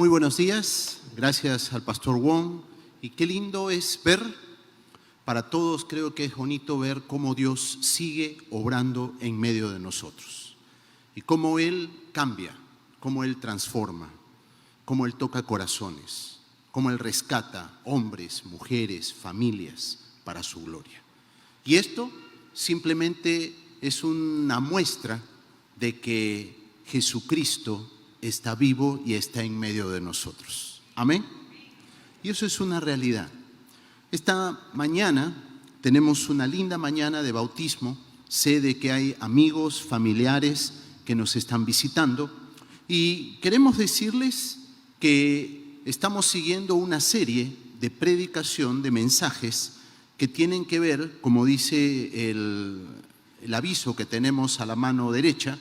Muy buenos días, gracias al Pastor Wong. Y qué lindo es ver, para todos creo que es bonito ver cómo Dios sigue obrando en medio de nosotros. Y cómo Él cambia, cómo Él transforma, cómo Él toca corazones, cómo Él rescata hombres, mujeres, familias para su gloria. Y esto simplemente es una muestra de que Jesucristo está vivo y está en medio de nosotros. Amén. Y eso es una realidad. Esta mañana tenemos una linda mañana de bautismo. Sé de que hay amigos, familiares que nos están visitando y queremos decirles que estamos siguiendo una serie de predicación, de mensajes que tienen que ver, como dice el aviso que tenemos a la mano derecha,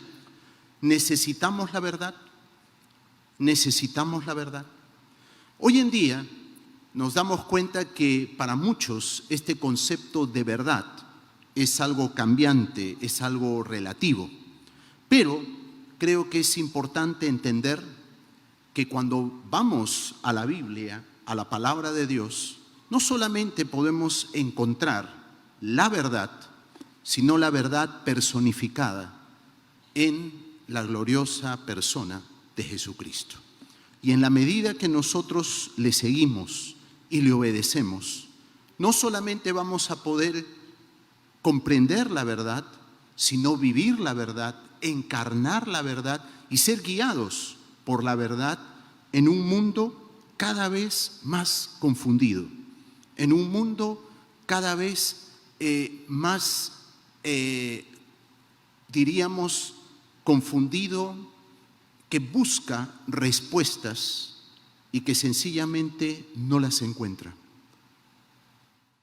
necesitamos la verdad. Necesitamos la verdad. Hoy en día nos damos cuenta que para muchos este concepto de verdad es algo cambiante, es algo relativo. Pero creo que es importante entender que cuando vamos a la Biblia, a la palabra de Dios, no solamente podemos encontrar la verdad, sino la verdad personificada en la gloriosa persona de Jesucristo. Y en la medida que nosotros le seguimos y le obedecemos, no solamente vamos a poder comprender la verdad, sino vivir la verdad, encarnar la verdad y ser guiados por la verdad en un mundo cada vez más confundido, en un mundo cada vez más, diríamos, confundido, que busca respuestas y que sencillamente no las encuentra.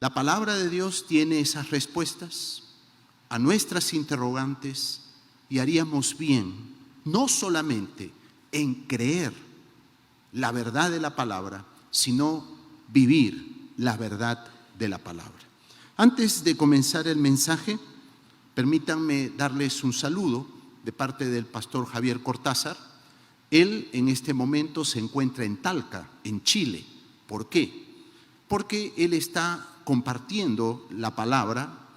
La palabra de Dios tiene esas respuestas a nuestras interrogantes y haríamos bien no solamente en creer la verdad de la palabra, sino vivir la verdad de la palabra. Antes de comenzar el mensaje, permítanme darles un saludo de parte del pastor Javier Cortázar. Él en este momento se encuentra en Talca, en Chile. ¿Por qué? Porque él está compartiendo la palabra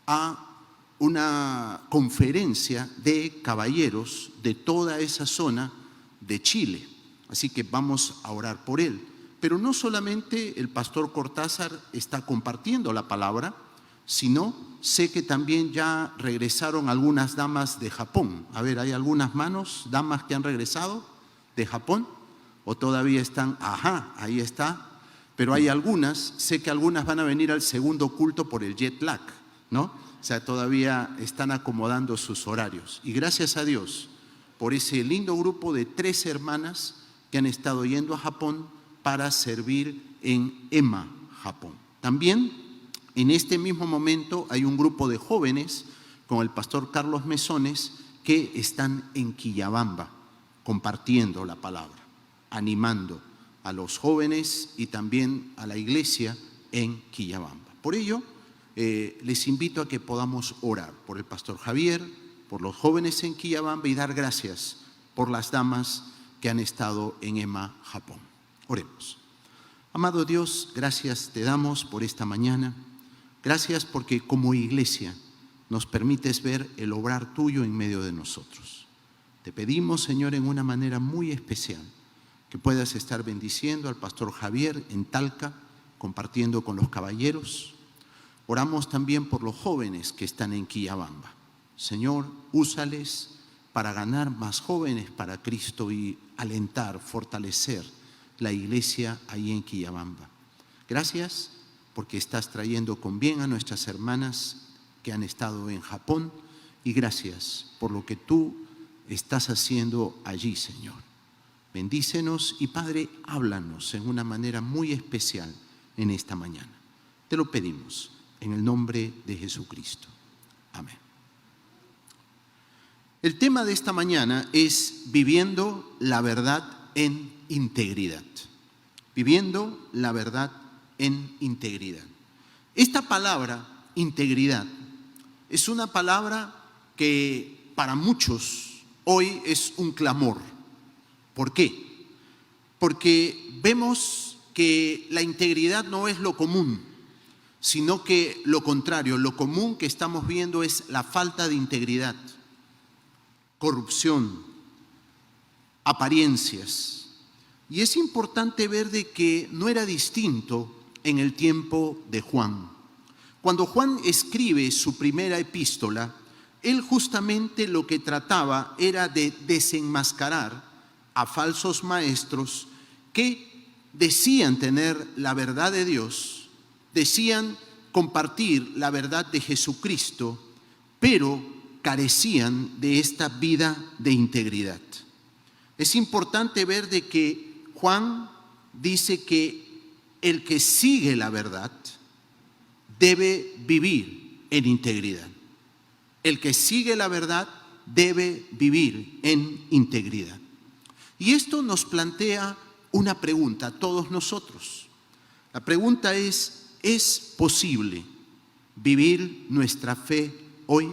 a una conferencia de caballeros de toda esa zona de Chile. Así que vamos a orar por él. Pero no solamente el pastor Cortázar está compartiendo la palabra, sino sé que también ya regresaron algunas damas de Japón. A ver, ¿hay algunas manos, damas que han regresado de Japón? ¿O todavía están? Ajá, ahí está. Pero hay algunas, sé que algunas van a venir al segundo culto por el jet lag, ¿no? O sea, todavía están acomodando sus horarios. Y gracias a Dios por ese lindo grupo de 3 hermanas que han estado yendo a Japón para servir en EMA, Japón. También en este mismo momento hay un grupo de jóvenes con el pastor Carlos Mesones que están en Quillabamba compartiendo la palabra, animando a los jóvenes y también a la iglesia en Quillabamba. Por ello, les invito a que podamos orar por el pastor Javier, por los jóvenes en Quillabamba y dar gracias por las damas que han estado en EMA, Japón. Oremos. Amado Dios, gracias te damos por esta mañana. Gracias porque como iglesia nos permites ver el obrar tuyo en medio de nosotros. Te pedimos, Señor, en una manera muy especial, que puedas estar bendiciendo al pastor Javier en Talca, compartiendo con los caballeros. Oramos también por los jóvenes que están en Quillabamba. Señor, úsales para ganar más jóvenes para Cristo y alentar, fortalecer la iglesia ahí en Quillabamba. Gracias porque estás trayendo con bien a nuestras hermanas que han estado en Japón y gracias por lo que tú estás haciendo allí, Señor. Bendícenos y Padre, háblanos en una manera muy especial en esta mañana. Te lo pedimos en el nombre de Jesucristo. Amén. El tema de esta mañana es viviendo la verdad en integridad. Viviendo la verdad en integridad. Esta palabra, integridad, es una palabra que para muchos hoy es un clamor. ¿Por qué? porque vemos que la integridad no es lo común, sino que lo contrario, lo común que estamos viendo es la falta de integridad, corrupción, apariencias. Y es importante ver de que no era distinto en el tiempo de Juan. Cuando Juan escribe su primera epístola, él justamente lo que trataba era de desenmascarar a falsos maestros que decían tener la verdad de Dios, decían compartir la verdad de Jesucristo, pero carecían de esta vida de integridad. Es importante ver de que Juan dice que el que sigue la verdad debe vivir en integridad. El que sigue la verdad debe vivir en integridad. Y esto nos plantea una pregunta a todos nosotros. La pregunta ¿es posible vivir nuestra fe hoy?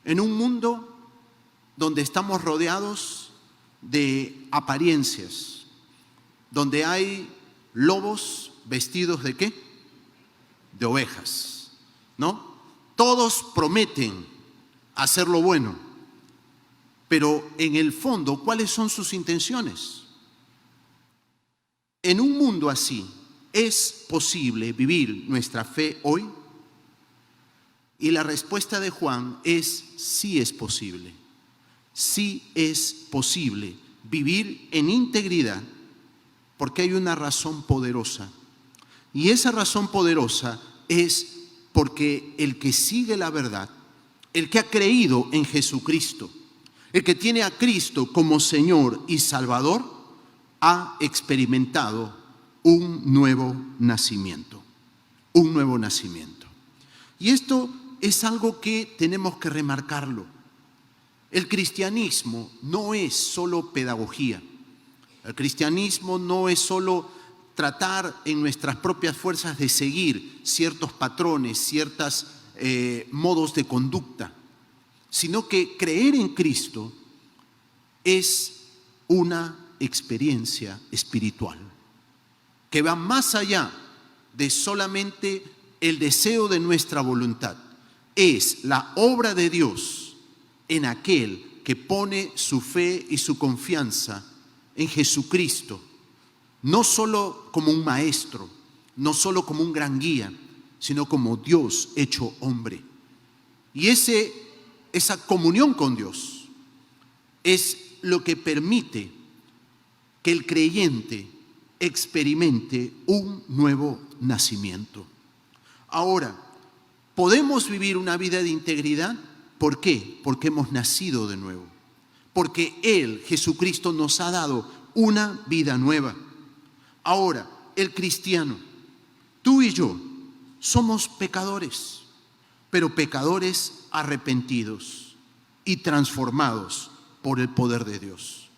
En un mundo donde estamos rodeados de apariencias, donde hay lobos vestidos ¿de qué? De ovejas, ¿no? Todos prometen hacer lo bueno, pero en el fondo, ¿cuáles son sus intenciones? En un mundo así, ¿es posible vivir nuestra fe hoy? Y la respuesta de Juan es sí es posible. Sí es posible vivir en integridad porque hay una razón poderosa. Y esa razón poderosa es porque el que sigue la verdad, el que ha creído en Jesucristo, el que tiene a Cristo como Señor y Salvador, ha experimentado un nuevo nacimiento. Un nuevo nacimiento. Y esto es algo que tenemos que remarcarlo. El cristianismo no es solo pedagogía. El cristianismo no es solo tratar en nuestras propias fuerzas de seguir ciertos patrones, ciertos modos de conducta, sino que creer en Cristo es una experiencia espiritual que va más allá de solamente el deseo de nuestra voluntad. Es la obra de Dios en aquel que pone su fe y su confianza en Jesucristo, no solo como un maestro, no solo como un gran guía, sino como Dios hecho hombre. Y esa comunión con Dios es lo que permite que el creyente experimente un nuevo nacimiento. Ahora, ¿podemos vivir una vida de integridad? ¿Por qué? Porque hemos nacido de nuevo. Porque Él, Jesucristo, nos ha dado una vida nueva. Ahora, el cristiano, tú y yo, somos pecadores, pero pecadores arrepentidos y transformados por el poder de Dios.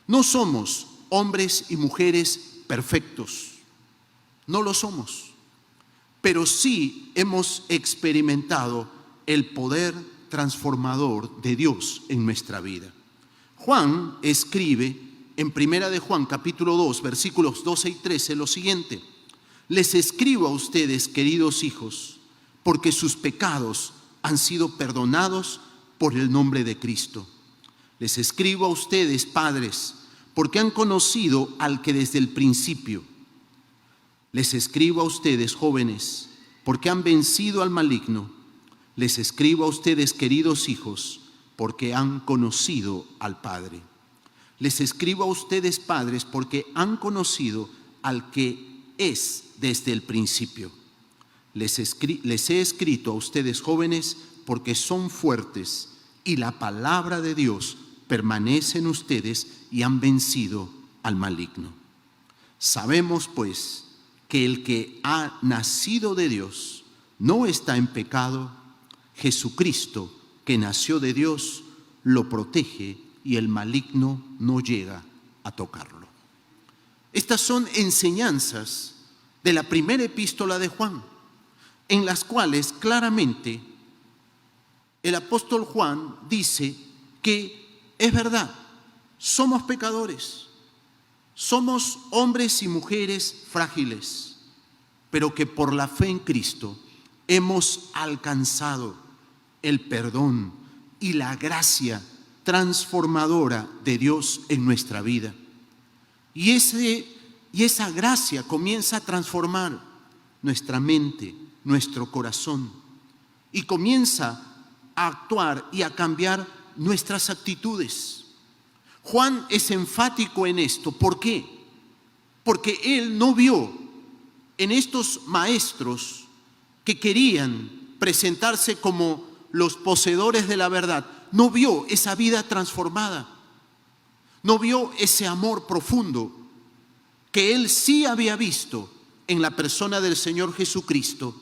No somos hombres y mujeres perfectos, no lo somos, pero sí hemos experimentado el poder transformador de Dios en nuestra vida. Juan escribe en Primera de Juan, capítulo 2, versículos 12 y 13, lo siguiente: les escribo a ustedes, queridos hijos, porque sus pecados han sido perdonados por el nombre de Cristo. Les escribo a ustedes, padres, porque han conocido al que desde el principio. Les escribo a ustedes, jóvenes, porque han vencido al maligno. Les escribo a ustedes, queridos hijos, porque han conocido al Padre. Les escribo a ustedes, padres, porque han conocido al que es desde el principio. Les he escrito a ustedes, jóvenes, porque son fuertes y la palabra de Dios permanece en ustedes y han vencido al maligno. Sabemos, pues, que el que ha nacido de Dios no está en pecado. Jesucristo, que nació de Dios, lo protege y el maligno no llega a tocarlo. Estas son enseñanzas de la primera epístola de Juan, en las cuales claramente el apóstol Juan dice que es verdad, somos pecadores, Somos hombres y mujeres frágiles, pero que por la fe en Cristo hemos alcanzado el perdón y la gracia transformadora de Dios en nuestra vida. Y esa gracia comienza a transformar nuestra mente, nuestro corazón, y comienza a actuar y a cambiar nuestras actitudes. Juan es enfático en esto. ¿Por qué? Porque él no vio en estos maestros que querían presentarse como los poseedores de la verdad, no vio esa vida transformada, no vio ese amor profundo que él sí había visto en la persona del Señor Jesucristo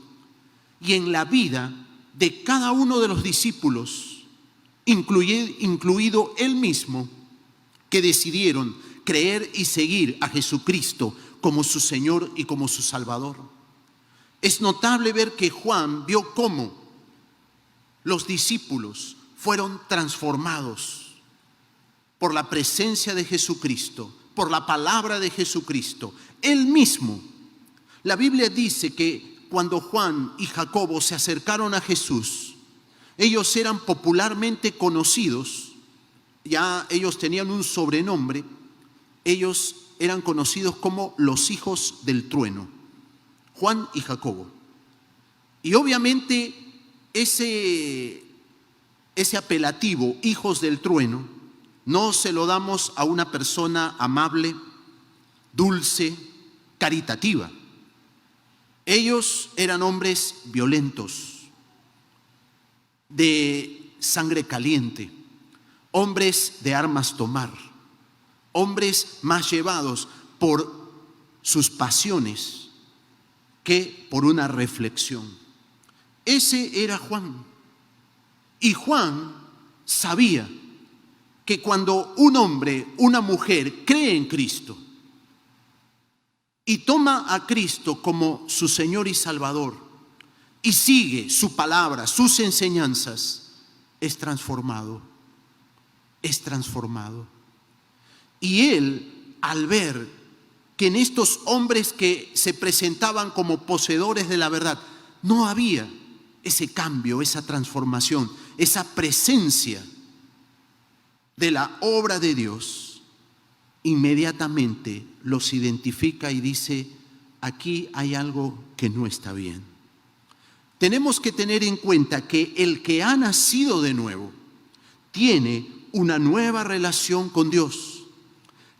y en la vida de cada uno de los discípulos, incluido él mismo, que decidieron creer y seguir a Jesucristo como su Señor y como su Salvador. Es notable ver que Juan vio cómo los discípulos fueron transformados por la presencia de Jesucristo, por la palabra de Jesucristo. Él mismo, la Biblia dice que cuando Juan y Jacobo se acercaron a Jesús, ellos eran popularmente conocidos, ya ellos tenían un sobrenombre, ellos eran conocidos como los hijos del trueno, Juan y Jacobo. Y obviamente ese apelativo, hijos del trueno, no se lo damos a una persona amable, dulce, caritativa. Ellos eran hombres violentos, de sangre caliente, hombres de armas tomar, hombres más llevados por sus pasiones que por una reflexión. Ese era Juan. Y Juan sabía que cuando un hombre, una mujer cree en Cristo y toma a Cristo como su Señor y Salvador y sigue su palabra, sus enseñanzas, es transformado. Es transformado. Y él, al ver que en estos hombres que se presentaban como poseedores de la verdad, no había ese cambio, esa transformación, esa presencia de la obra de Dios, inmediatamente los identifica y dice: aquí hay algo que no está bien. Tenemos que tener en cuenta que el que ha nacido de nuevo tiene una nueva relación con Dios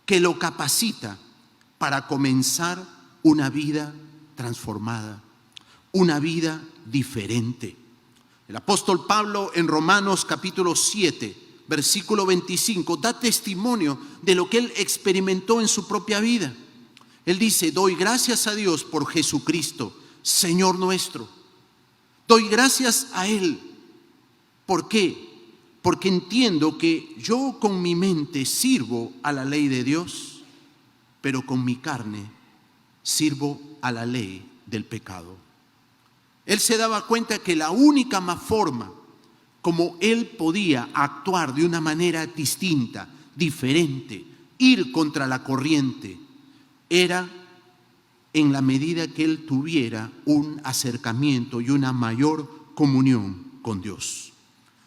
que lo capacita para comenzar una vida transformada, una vida diferente. El apóstol Pablo en Romanos capítulo 7, versículo 25, da testimonio de lo que él experimentó en su propia vida. Él dice: doy gracias a Dios por Jesucristo, Señor nuestro. Doy gracias a Él. ¿Por qué? Porque entiendo que yo con mi mente sirvo a la ley de Dios, pero con mi carne sirvo a la ley del pecado. Él se daba cuenta que la única forma como él podía actuar de una manera distinta, diferente, ir contra la corriente, era en la medida que él tuviera un acercamiento y una mayor comunión con Dios.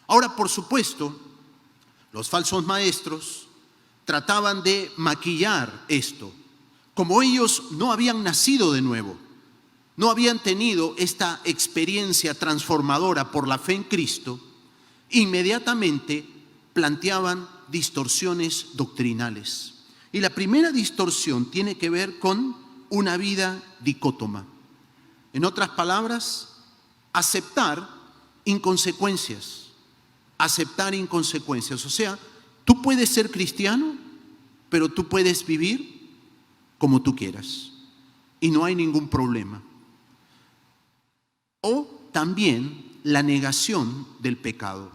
Ahora, por supuesto, los falsos maestros trataban de maquillar esto. Como ellos no habían nacido de nuevo, no habían tenido esta experiencia transformadora por la fe en Cristo, inmediatamente planteaban distorsiones doctrinales. Y la primera distorsión tiene que ver con una vida dicótoma. En otras palabras, aceptar inconsecuencias. Aceptar inconsecuencias. O sea, tú puedes ser cristiano, pero tú puedes vivir como tú quieras. Y no hay ningún problema. O también la negación del pecado,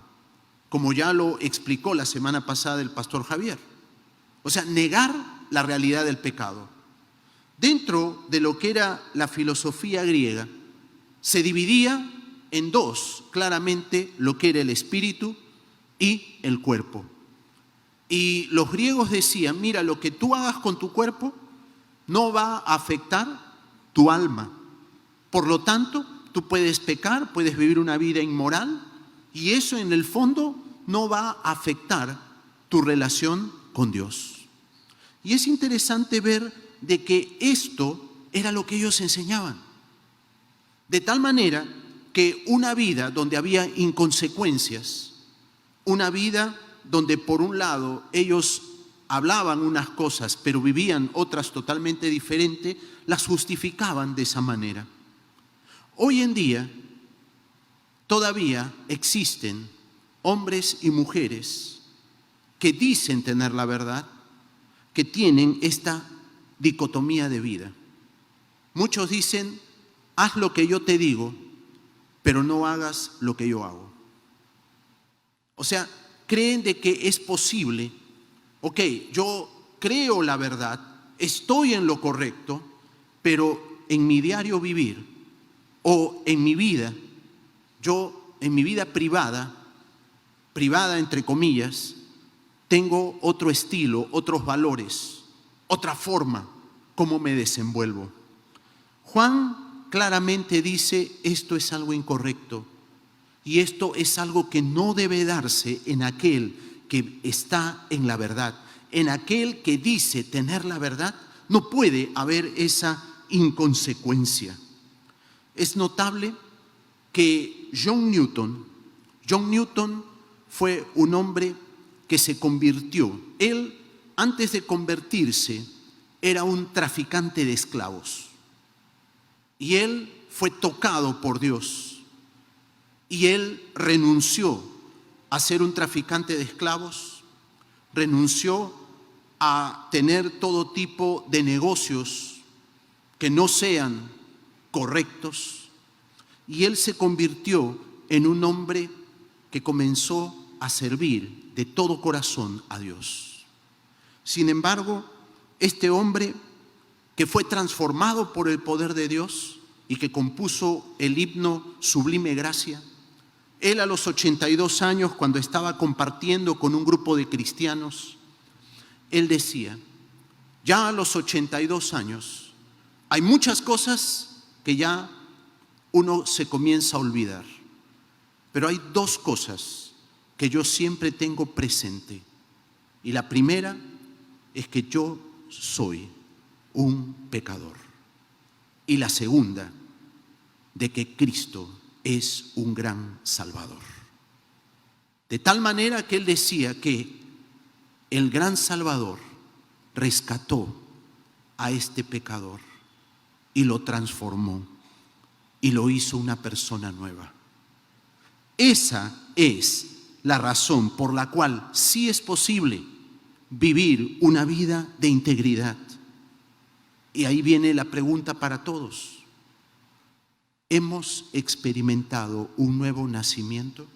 como ya lo explicó la semana pasada el pastor Javier. O sea, negar la realidad del pecado. Dentro de lo que era la filosofía griega, se dividía en dos, claramente, lo que era el espíritu y el cuerpo. Y los griegos decían, mira, lo que tú hagas con tu cuerpo no va a afectar tu alma. Por lo tanto, tú puedes pecar, puedes vivir una vida inmoral y eso en el fondo no va a afectar tu relación con Dios. Y es interesante ver de que esto era lo que ellos enseñaban. De tal manera que una vida donde había inconsecuencias, una vida donde por un lado ellos hablaban unas cosas pero vivían otras totalmente diferentes, las justificaban de esa manera. Hoy en día todavía existen hombres y mujeres que dicen tener la verdad, que tienen esta dicotomía de vida. Muchos dicen, haz lo que yo te digo, pero no hagas lo que yo hago. O sea, creen de que es posible, ok, yo creo la verdad, estoy en lo correcto, pero en mi diario vivir o en mi vida, yo en mi vida privada entre comillas, tengo otro estilo, otros valores, otra forma como me desenvuelvo. Juan claramente dice, esto es algo incorrecto y esto es algo que no debe darse en aquel que está en la verdad. En aquel que dice tener la verdad, no puede haber esa inconsecuencia. Es notable que John Newton fue un hombre que se convirtió. Él, antes de convertirse, era un traficante de esclavos. Y él fue tocado por Dios. Y él renunció a ser un traficante de esclavos, renunció a tener todo tipo de negocios que no sean correctos. Y él se convirtió en un hombre que comenzó a servir de todo corazón a Dios. Sin embargo, este hombre que fue transformado por el poder de Dios y que compuso el himno Sublime Gracia, él a los 82 años, cuando estaba compartiendo con un grupo de cristianos, él decía, ya a los 82 años, hay muchas cosas que ya uno se comienza a olvidar, pero hay dos cosas que yo siempre tengo presente. Y la primera es que yo soy un pecador. Y la segunda, de que Cristo es un gran Salvador. De tal manera que él decía que el gran Salvador rescató a este pecador y lo transformó y lo hizo una persona nueva. Esa es la razón por la cual sí es posible vivir una vida de integridad. Y ahí viene la pregunta para todos. ¿Hemos experimentado un nuevo nacimiento?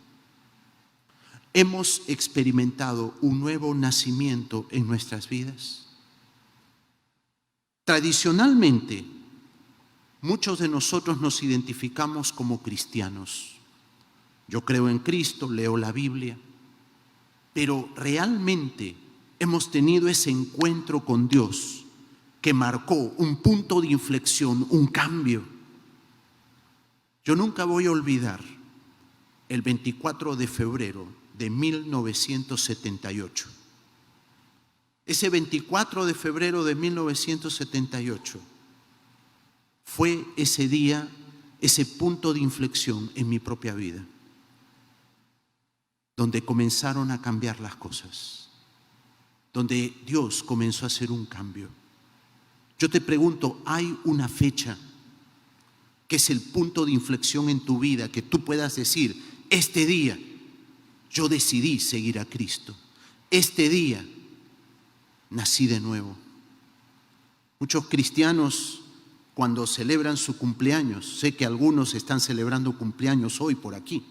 ¿Hemos experimentado un nuevo nacimiento en nuestras vidas? Tradicionalmente, muchos de nosotros nos identificamos como cristianos. Yo creo en Cristo, leo la Biblia, pero realmente hemos tenido ese encuentro con Dios que marcó un punto de inflexión, un cambio. Yo nunca voy a olvidar el 24 de febrero de 1978. Ese 24 de febrero de 1978 fue ese día, ese punto de inflexión en mi propia vida, donde comenzaron a cambiar las cosas, donde Dios comenzó a hacer un cambio. Yo te pregunto, ¿hay una fecha que es el punto de inflexión en tu vida que tú puedas decir, este día yo decidí seguir a Cristo, este día nací de nuevo? Muchos cristianos, cuando celebran su cumpleaños, sé que algunos están celebrando cumpleaños hoy por aquí,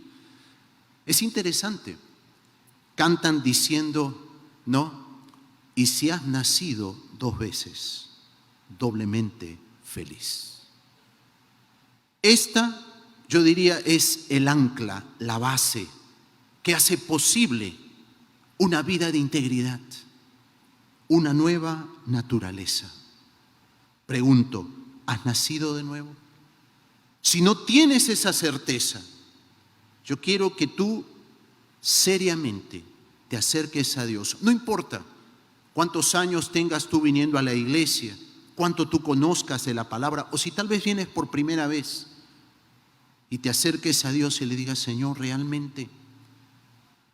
es interesante, cantan diciendo, no, y si has nacido 2 veces, doblemente feliz. Esta, yo diría, es el ancla, la base que hace posible una vida de integridad, una nueva naturaleza. Pregunto, ¿has nacido de nuevo? Si no tienes esa certeza, yo quiero que tú seriamente te acerques a Dios. No importa cuántos años tengas tú viniendo a la iglesia, cuánto tú conozcas de la palabra, o si tal vez vienes por primera vez y te acerques a Dios y le digas: Señor, realmente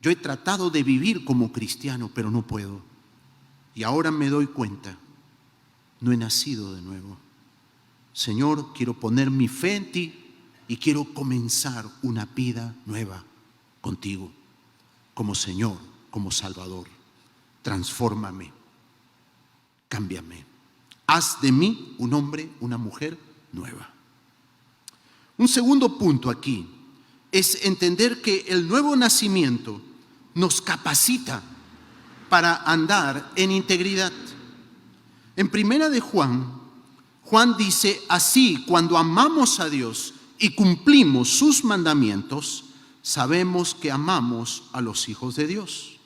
yo he tratado de vivir como cristiano, pero no puedo. Y ahora me doy cuenta, no he nacido de nuevo. Señor, quiero poner mi fe en ti y quiero comenzar una vida nueva contigo, como Señor, como Salvador. Transfórmame, cámbiame. Haz de mí un hombre, una mujer nueva. Un segundo punto aquí es entender que el nuevo nacimiento nos capacita para andar en integridad. En primera de Juan dice: así, cuando amamos a Dios y cumplimos sus mandamientos, sabemos que amamos a los hijos de Dios.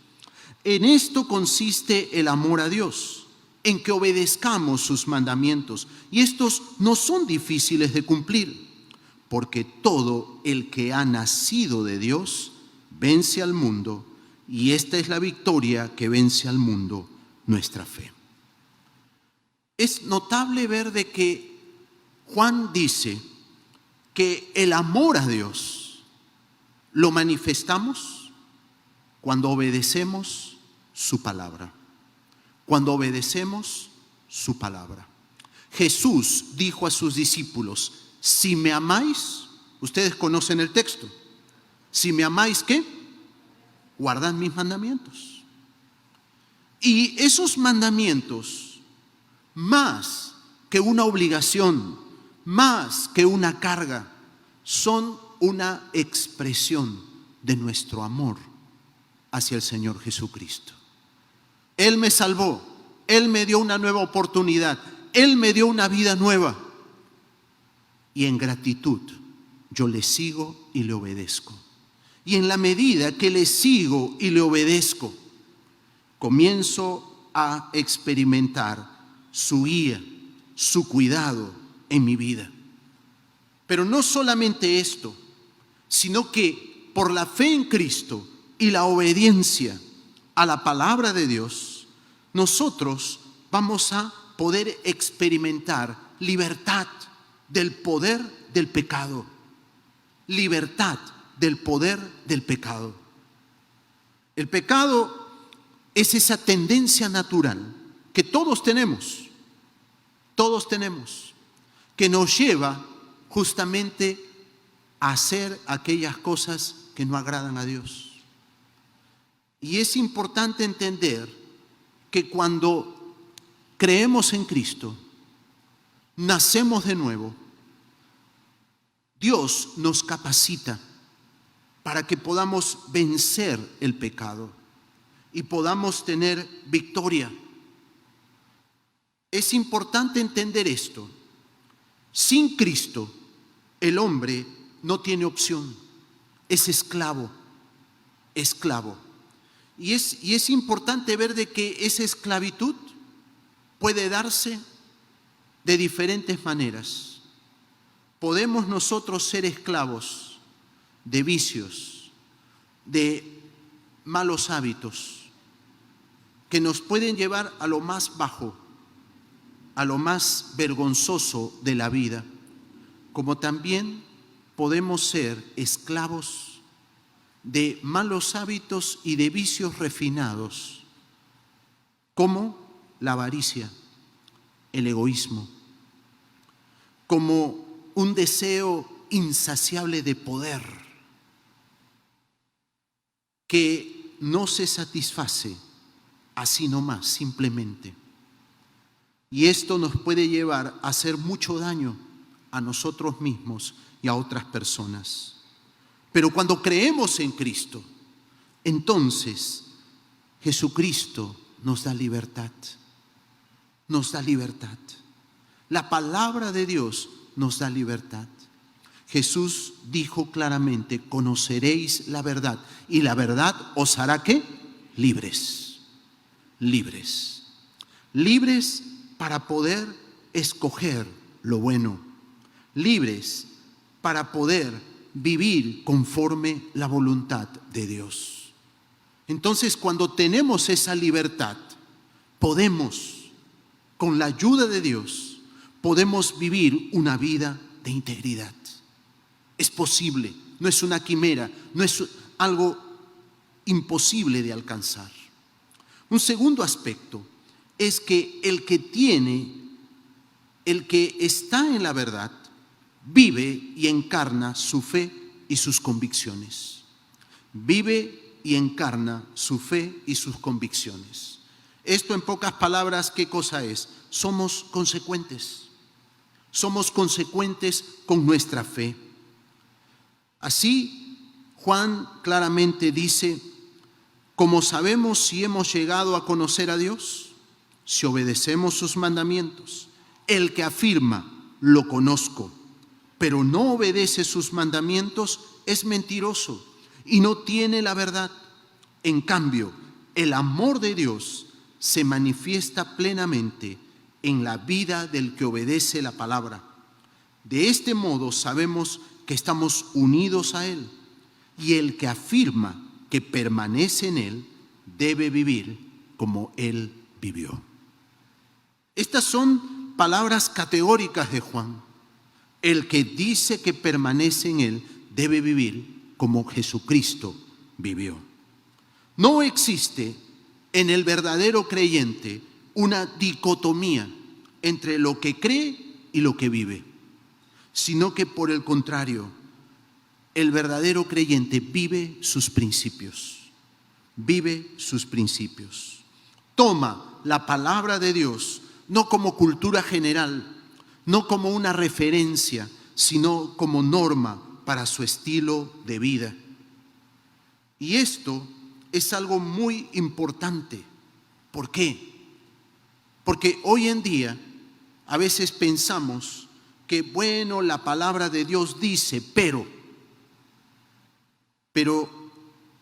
En esto consiste el amor a Dios, en que obedezcamos sus mandamientos. Y estos no son difíciles de cumplir, porque todo el que ha nacido de Dios vence al mundo, y esta es la victoria que vence al mundo, nuestra fe. Es notable ver de que Juan dice que el amor a Dios lo manifestamos cuando obedecemos su palabra. Cuando obedecemos su palabra. Jesús dijo a sus discípulos: si me amáis, ustedes conocen el texto, si me amáis, ¿qué? Guardad mis mandamientos. Y esos mandamientos, más que una obligación, más que una carga, son una expresión de nuestro amor hacia el Señor Jesucristo. Él me salvó, Él me dio una nueva oportunidad, Él me dio una vida nueva. Y en gratitud yo le sigo y le obedezco. Y en la medida que le sigo y le obedezco, comienzo a experimentar su guía, su cuidado en mi vida. Pero no solamente esto, sino que por la fe en Cristo y la obediencia a la palabra de Dios, nosotros vamos a poder experimentar libertad del poder del pecado. Libertad del poder del pecado. El pecado es esa tendencia natural que todos tenemos, que nos lleva justamente a hacer aquellas cosas que no agradan a Dios. Y es importante entender que cuando creemos en Cristo, nacemos de nuevo, Dios nos capacita para que podamos vencer el pecado y podamos tener victoria. Es importante entender esto. Sin Cristo, el hombre no tiene opción. Es esclavo. Y es importante ver de que esa esclavitud puede darse de diferentes maneras. Podemos nosotros ser esclavos de vicios, de malos hábitos, que nos pueden llevar a lo más bajo, a lo más vergonzoso de la vida, como también podemos ser esclavos de malos hábitos y de vicios refinados, como la avaricia, el egoísmo, como un deseo insaciable de poder que no se satisface así nomás, simplemente. Y esto nos puede llevar a hacer mucho daño a nosotros mismos y a otras personas. Pero cuando creemos en Cristo, entonces Jesucristo nos da libertad. Nos da libertad. La palabra de Dios nos da libertad. Jesús dijo claramente: conoceréis la verdad y la verdad os hará ¿qué? libres, libres, libres para poder escoger lo bueno, libres para poder vivir conforme la voluntad de Dios. Entonces, cuando tenemos esa libertad, podemos, con la ayuda de Dios, podemos vivir una vida de integridad. Es posible, no es una quimera, no es algo imposible de alcanzar. Un segundo aspecto es que el que está en la verdad, vive y encarna su fe y sus convicciones. Vive y encarna su fe y sus convicciones. Esto, en pocas palabras, ¿qué cosa es? Somos consecuentes. Somos consecuentes con nuestra fe. Así, Juan claramente dice: ¿cómo sabemos si hemos llegado a conocer a Dios? Si obedecemos sus mandamientos. El que afirma, lo conozco, pero no obedece sus mandamientos, es mentiroso y no tiene la verdad. En cambio, el amor de Dios se manifiesta plenamente en la vida del que obedece la palabra. De este modo sabemos que estamos unidos a Él, y el que afirma que permanece en Él debe vivir como Él vivió. Estas son palabras categóricas de Juan. El que dice que permanece en Él debe vivir como Jesucristo vivió. No existe en el verdadero creyente una dicotomía entre lo que cree y lo que vive, sino que por el contrario, el verdadero creyente vive sus principios, vive sus principios. Toma la palabra de Dios no como cultura general, no como una referencia, sino como norma para su estilo de vida. Y esto es algo muy importante. ¿Por qué? Porque hoy en día a veces pensamos que, bueno, la palabra de Dios dice, pero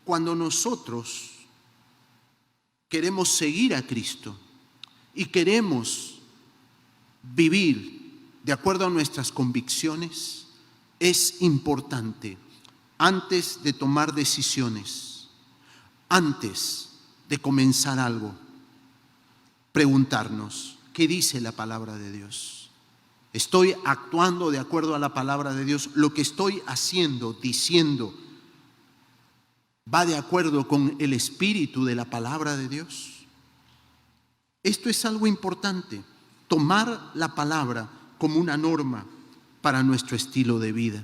cuando nosotros queremos seguir a Cristo y queremos vivir de acuerdo a nuestras convicciones, es importante, antes de tomar decisiones, antes de comenzar algo, preguntarnos: ¿qué dice la palabra de Dios? ¿Estoy actuando de acuerdo a la palabra de Dios? ¿Lo que estoy haciendo, diciendo, va de acuerdo con el espíritu de la palabra de Dios? Esto es algo importante, tomar la palabra como una norma para nuestro estilo de vida.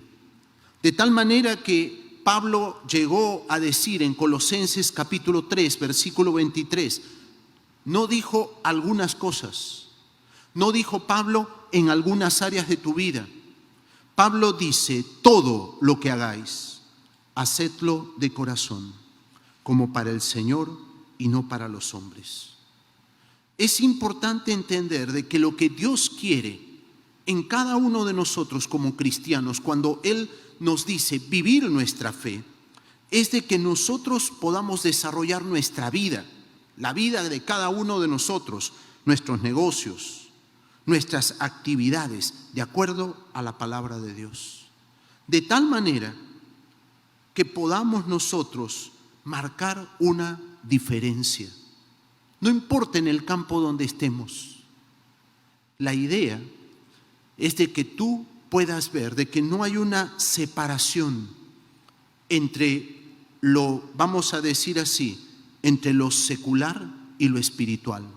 De tal manera que Pablo llegó a decir en Colosenses capítulo 3, versículo 23, no dijo algunas cosas, no dijo Pablo en algunas áreas de tu vida. Pablo dice: todo lo que hagáis, hacedlo de corazón, como para el Señor y no para los hombres. Es importante entender de que lo que Dios quiere en cada uno de nosotros como cristianos, cuando Él nos dice vivir nuestra fe, es de que nosotros podamos desarrollar nuestra vida, la vida de cada uno de nosotros, nuestros negocios, nuestras actividades, de acuerdo a la palabra de Dios. De tal manera que podamos nosotros marcar una diferencia. No importa en el campo donde estemos. La idea es de que tú puedas ver de que no hay una separación entre lo, vamos a decir así, entre lo secular y lo espiritual,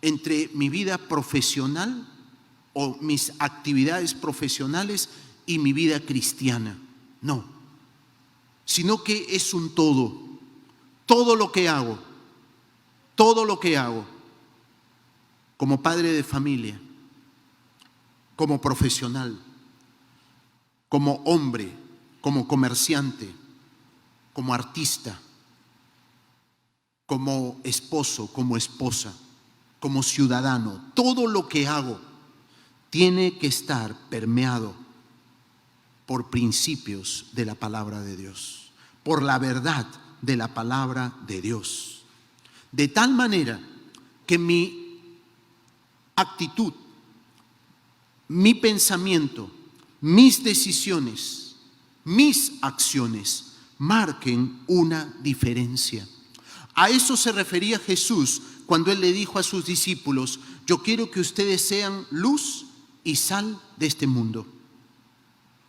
entre mi vida profesional o mis actividades profesionales y mi vida cristiana. No, sino que es un todo. Todo lo que hago como padre de familia, como profesional, como hombre, como comerciante, como artista, como esposo, como esposa, como ciudadano, todo lo que hago tiene que estar permeado por principios de la palabra de Dios, por la verdad de la palabra de Dios. De tal manera que mi actitud, mi pensamiento, mis decisiones, mis acciones marquen una diferencia. A eso se refería Jesús cuando Él le dijo a sus discípulos: yo quiero que ustedes sean luz y sal de este mundo.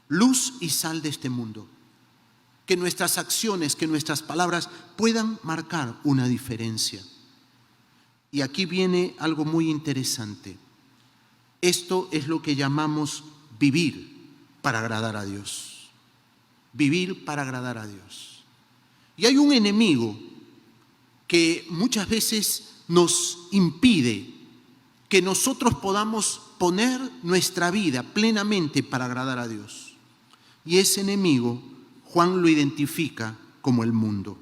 Luz y sal de este mundo. Que nuestras acciones, que nuestras palabras puedan marcar una diferencia. Y aquí viene algo muy interesante. Esto es lo que llamamos vivir para agradar a Dios. Vivir para agradar a Dios. Y hay un enemigo que muchas veces nos impide que nosotros podamos poner nuestra vida plenamente para agradar a Dios. Y ese enemigo, Juan lo identifica como el mundo.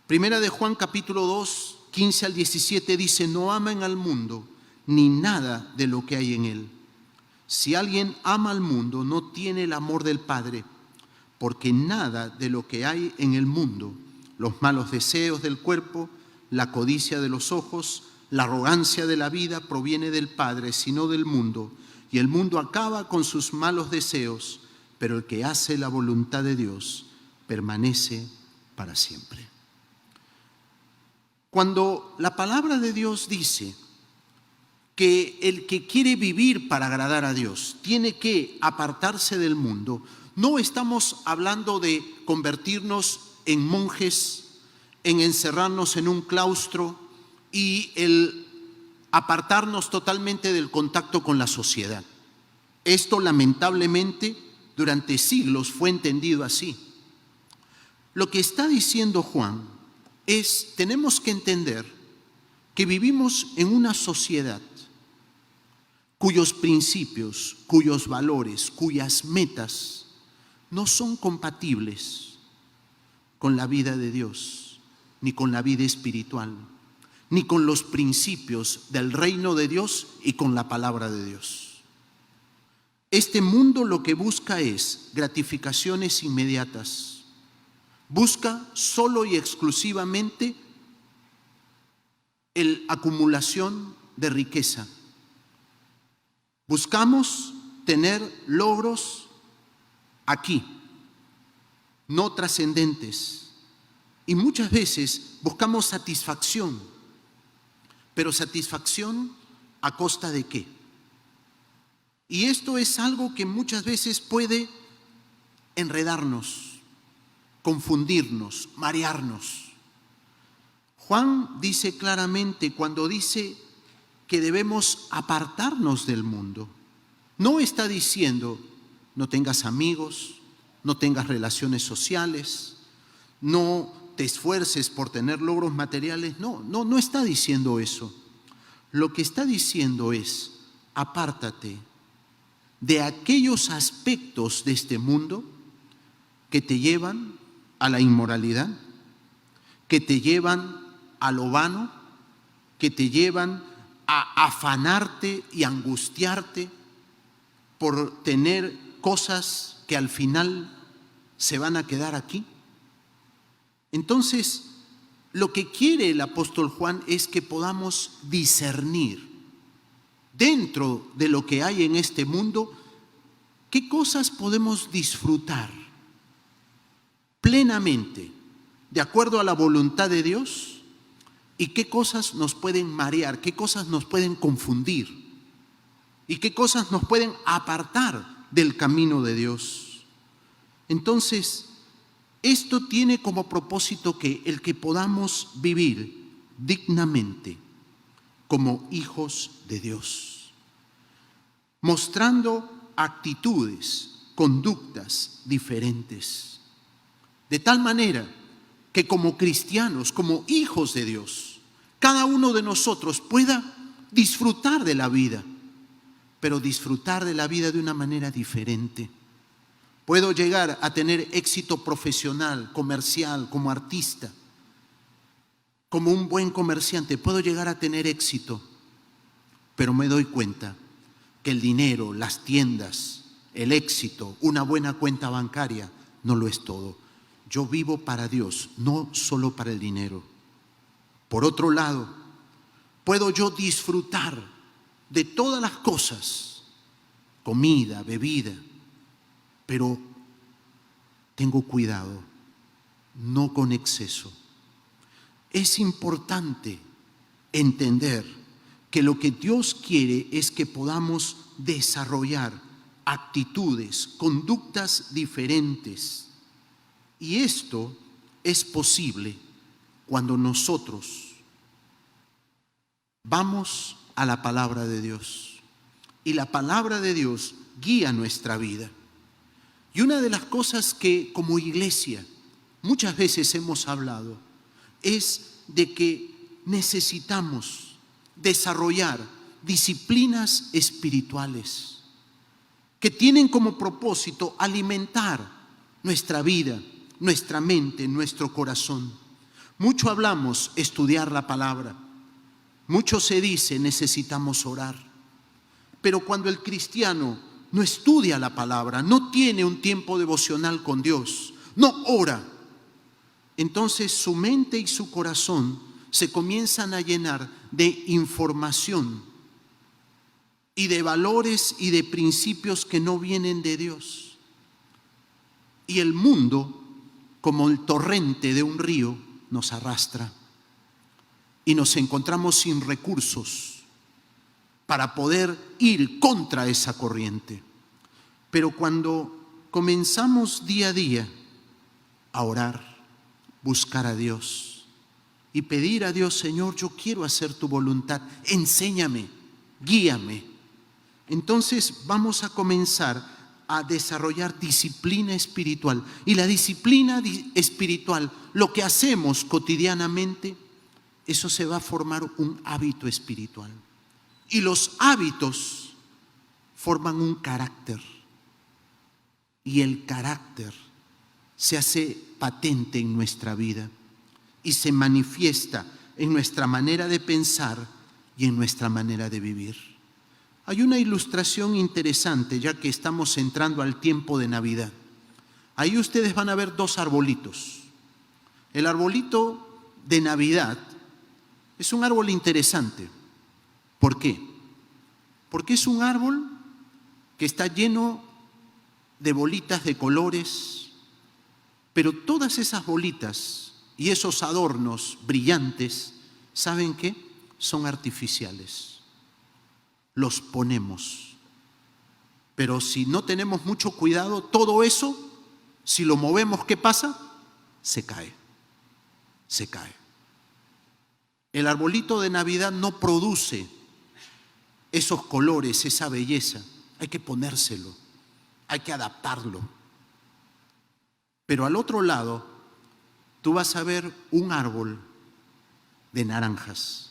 Primera de Juan capítulo 2, 15 al 17 dice: no amen al mundo ni nada de lo que hay en él. Si alguien ama al mundo, no tiene el amor del Padre, porque nada de lo que hay en el mundo, los malos deseos del cuerpo, la codicia de los ojos, la arrogancia de la vida, proviene del Padre, sino del mundo. Y el mundo acaba con sus malos deseos, pero el que hace la voluntad de Dios permanece para siempre. Cuando la palabra de Dios dice que el que quiere vivir para agradar a Dios tiene que apartarse del mundo, no estamos hablando de convertirnos en monjes, en encerrarnos en un claustro y el apartarnos totalmente del contacto con la sociedad. Esto lamentablemente durante siglos fue entendido así. Lo que está diciendo Juan es: tenemos que entender que vivimos en una sociedad cuyos principios, cuyos valores, cuyas metas no son compatibles con la vida de Dios, ni con la vida espiritual, ni con los principios del reino de Dios y con la palabra de Dios. Este mundo lo que busca es gratificaciones inmediatas. Busca solo y exclusivamente la acumulación de riqueza. Buscamos tener logros aquí, no trascendentes. Y muchas veces buscamos satisfacción. Pero satisfacción ¿a costa de qué? Y esto es algo que muchas veces puede enredarnos, confundirnos, marearnos. Juan dice claramente, cuando dice que debemos apartarnos del mundo, no está diciendo no tengas amigos, no tengas relaciones sociales, no te esfuerces por tener logros materiales. No está diciendo eso. Lo que está diciendo es: apártate de aquellos aspectos de este mundo que te llevan a la inmoralidad, que te llevan a lo vano, que te llevan a afanarte y angustiarte por tener cosas que al final se van a quedar aquí. Entonces, lo que quiere el apóstol Juan es que podamos discernir dentro de lo que hay en este mundo, qué cosas podemos disfrutar plenamente de acuerdo a la voluntad de Dios y qué cosas nos pueden marear, qué cosas nos pueden confundir y qué cosas nos pueden apartar del camino de Dios. Entonces, esto tiene como propósito que el que podamos vivir dignamente como hijos de Dios, mostrando actitudes, conductas diferentes, de tal manera que como cristianos, como hijos de Dios, cada uno de nosotros pueda disfrutar de la vida, pero disfrutar de la vida de una manera diferente. Puedo llegar a tener éxito profesional, comercial, como artista, como un buen comerciante, puedo llegar a tener éxito, pero me doy cuenta que el dinero, las tiendas, el éxito, una buena cuenta bancaria, no lo es todo. yo vivo para Dios, no solo para el dinero. Por otro lado, puedo yo disfrutar de todas las cosas, comida, bebida, pero tengo cuidado, no con exceso. Es importante entender que lo que Dios quiere es que podamos desarrollar actitudes, conductas diferentes. Y esto es posible cuando nosotros vamos a la palabra de Dios. Y la palabra de Dios guía nuestra vida. Y una de las cosas que como iglesia muchas veces hemos hablado es de que necesitamos desarrollar disciplinas espirituales que tienen como propósito alimentar nuestra vida, nuestra mente, nuestro corazón. Mucho hablamos estudiar la palabra, mucho se dice necesitamos orar, pero cuando el cristiano no estudia la palabra, no tiene un tiempo devocional con Dios, no ora, entonces su mente y su corazón se comienzan a llenar de información y de valores y de principios que no vienen de Dios. Y el mundo, como el torrente de un río, nos arrastra y nos encontramos sin recursos para poder ir contra esa corriente. Pero cuando comenzamos día a día a orar, buscar a Dios y pedir a Dios, Señor, yo quiero hacer tu voluntad, enséñame, guíame. Entonces vamos a comenzar a desarrollar disciplina espiritual. Y la disciplina espiritual, lo que hacemos cotidianamente, eso se va a formar un hábito espiritual. Y los hábitos forman un carácter. Y el carácter se hace patente en nuestra vida y se manifiesta en nuestra manera de pensar y en nuestra manera de vivir. Hay una ilustración interesante, ya que estamos entrando al tiempo de Navidad. Ahí ustedes van a ver dos arbolitos. El arbolito de Navidad es un árbol interesante. ¿Por qué? Porque es un árbol que está lleno de bolitas de colores, pero todas esas bolitas y esos adornos brillantes, ¿saben qué? Son artificiales. Los ponemos. Pero si no tenemos mucho cuidado, todo eso, si lo movemos, ¿qué pasa? Se cae. Se cae. El arbolito de Navidad no produce esos colores, esa belleza. Hay que ponérselo, hay que adaptarlo. Pero al otro lado, tú vas a ver un árbol de naranjas.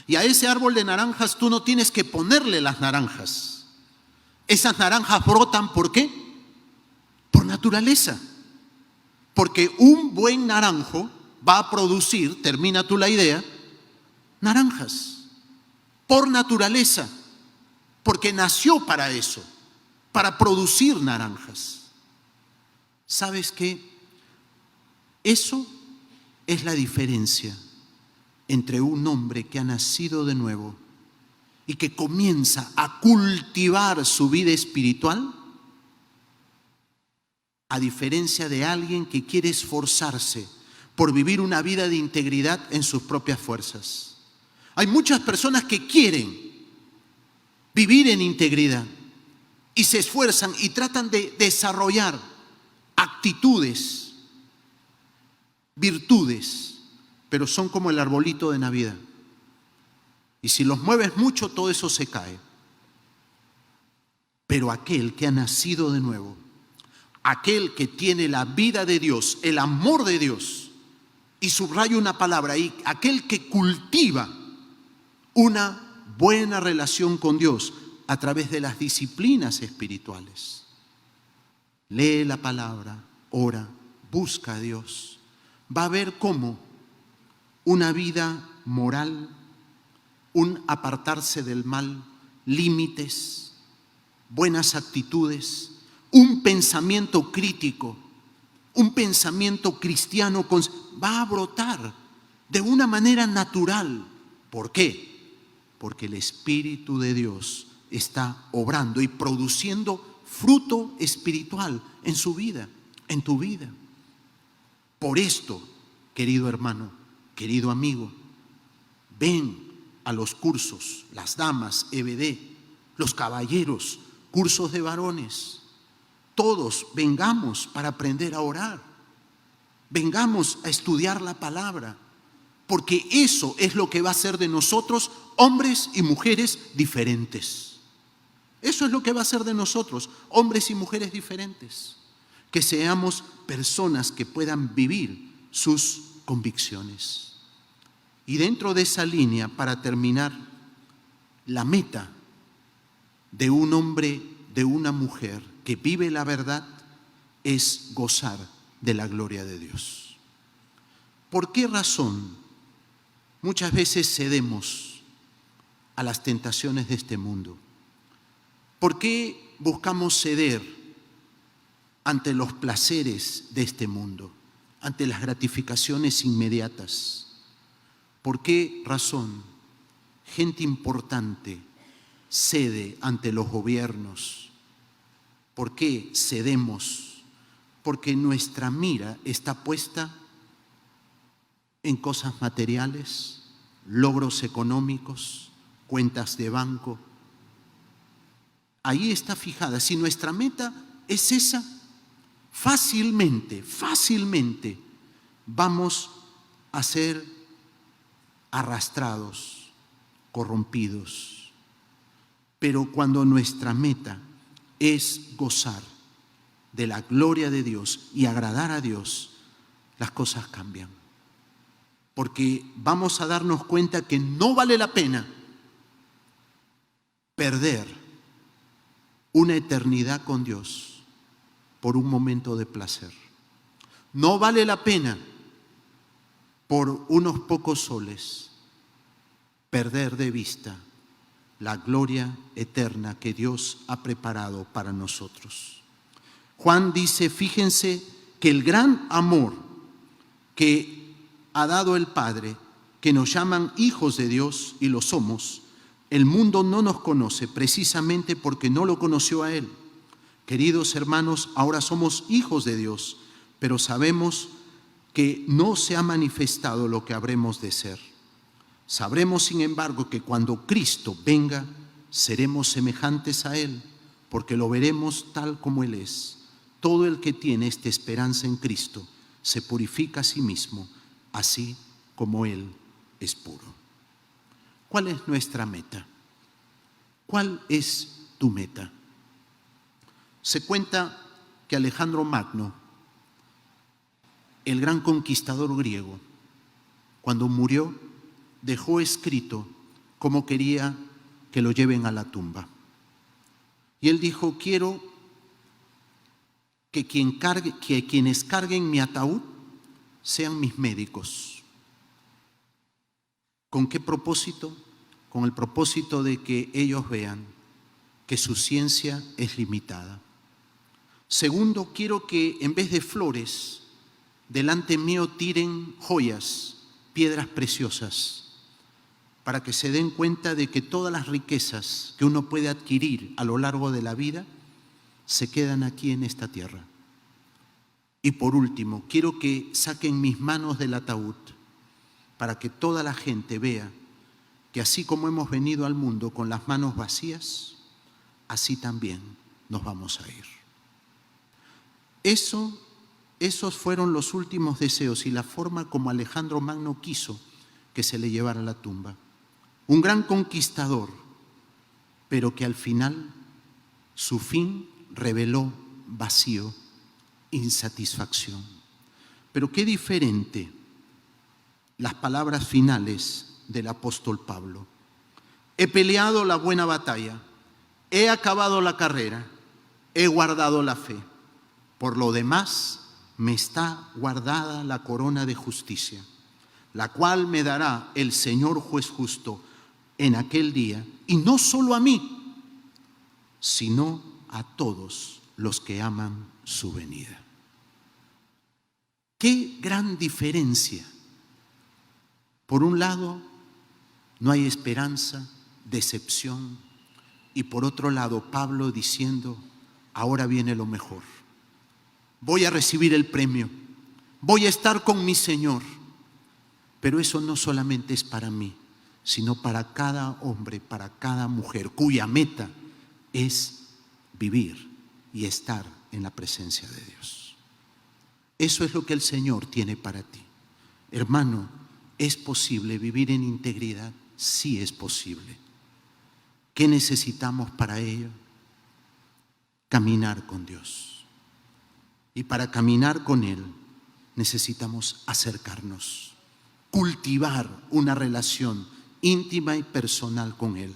Y a ese árbol de naranjas tú no tienes que ponerle las naranjas. Esas naranjas brotan, ¿por qué? Por naturaleza. Porque un buen naranjo va a producir, termina tú la idea, naranjas. Por naturaleza. Porque nació para eso, para producir naranjas. ¿Sabes qué? Eso es la diferencia entre un hombre que ha nacido de nuevo y que comienza a cultivar su vida espiritual, a diferencia de alguien que quiere esforzarse por vivir una vida de integridad en sus propias fuerzas. Hay muchas personas que quieren vivir en integridad y se esfuerzan y tratan de desarrollar actitudes, virtudes, pero son como el arbolito de Navidad. Y si los mueves mucho, todo eso se cae. Pero aquel que ha nacido de nuevo, aquel que tiene la vida de Dios, el amor de Dios, y subrayo una palabra ahí, aquel que cultiva una buena relación con Dios a través de las disciplinas espirituales. Lee la palabra, ora, busca a Dios. Va a ver cómo una vida moral, un apartarse del mal, límites, buenas actitudes, un pensamiento crítico, un pensamiento cristiano va a brotar de una manera natural. ¿Por qué? Porque el Espíritu de Dios está obrando y produciendo fruto espiritual en su vida, en tu vida. Por esto, querido hermano, querido amigo, ven a los cursos, las damas, EBD, los caballeros, cursos de varones. Todos vengamos para aprender a orar. Vengamos a estudiar la palabra, porque eso es lo que va a hacer de nosotros hombres y mujeres diferentes. Eso es lo que va a hacer de nosotros hombres y mujeres diferentes. Que seamos personas que puedan vivir sus convicciones. Y dentro de esa línea, para terminar, la meta de un hombre, de una mujer que vive la verdad es gozar de la gloria de Dios. ¿Por qué razón muchas veces cedemos a las tentaciones de este mundo? ¿Por qué buscamos ceder ante los placeres de este mundo, ante las gratificaciones inmediatas? ¿Por qué razón gente importante cede ante los gobiernos? ¿Por qué cedemos? Porque nuestra mira está puesta en cosas materiales, logros económicos, cuentas de banco. Ahí está fijada. Si nuestra meta es esa, fácilmente vamos a ser arrastrados, corrompidos. Pero cuando nuestra meta es gozar de la gloria de Dios y agradar a Dios, las cosas cambian. Porque vamos a darnos cuenta que no vale la pena perder una eternidad con Dios por un momento de placer. No vale la pena por unos pocos soles perder de vista la gloria eterna que Dios ha preparado para nosotros. Juan dice, fíjense que el gran amor que ha dado el Padre, que nos llaman hijos de Dios y lo somos, el mundo no nos conoce precisamente porque no lo conoció a Él. Queridos hermanos, ahora somos hijos de Dios, pero sabemos que no se ha manifestado lo que habremos de ser. Sabremos, sin embargo, que cuando Cristo venga, seremos semejantes a Él, porque lo veremos tal como Él es. Todo el que tiene esta esperanza en Cristo se purifica a sí mismo, así como Él es puro. ¿Cuál es nuestra meta? ¿Cuál es tu meta? Se cuenta que Alejandro Magno, el gran conquistador griego, cuando murió, dejó escrito cómo quería que lo lleven a la tumba. Y él dijo, quiero que quienes carguen mi ataúd sean mis médicos. ¿Con qué propósito? Con el propósito de que ellos vean que su ciencia es limitada. Segundo, quiero que en vez de flores, delante mío tiren joyas, piedras preciosas, para que se den cuenta de que todas las riquezas que uno puede adquirir a lo largo de la vida se quedan aquí en esta tierra. Y por último, quiero que saquen mis manos del ataúd para que toda la gente vea que así como hemos venido al mundo con las manos vacías, así también nos vamos a ir. Esos fueron los últimos deseos y la forma como Alejandro Magno quiso que se le llevara a la tumba. Un gran conquistador, pero que al final su fin reveló vacío, insatisfacción. Pero qué diferente las palabras finales del apóstol Pablo. He peleado la buena batalla, he acabado la carrera, he guardado la fe. Por lo demás, me está guardada la corona de justicia, la cual me dará el Señor juez justo en aquel día, y no solo a mí, sino a todos los que aman su venida. Qué gran diferencia. Por un lado, no hay esperanza, decepción, y por otro lado, Pablo diciendo, ahora viene lo mejor. Voy a recibir el premio, voy a estar con mi Señor. Pero eso no solamente es para mí, sino para cada hombre, para cada mujer, cuya meta es vivir y estar en la presencia de Dios. Eso es lo que el Señor tiene para ti. Hermano, ¿es posible vivir en integridad? Sí es posible. ¿Qué necesitamos para ello? Caminar con Dios. Y para caminar con Él necesitamos acercarnos, cultivar una relación íntima y personal con Él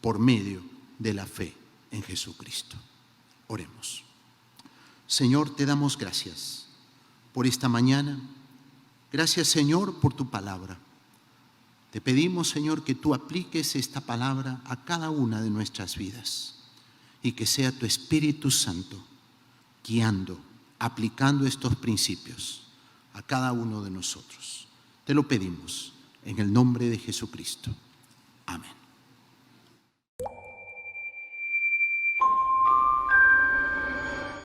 por medio de la fe en Jesucristo. Oremos. Señor, te damos gracias por esta mañana. Gracias, Señor, por tu palabra. Te pedimos, Señor, que tú apliques esta palabra a cada una de nuestras vidas y que sea tu Espíritu Santo guiando, aplicando estos principios a cada uno de nosotros. Te lo pedimos en el nombre de Jesucristo.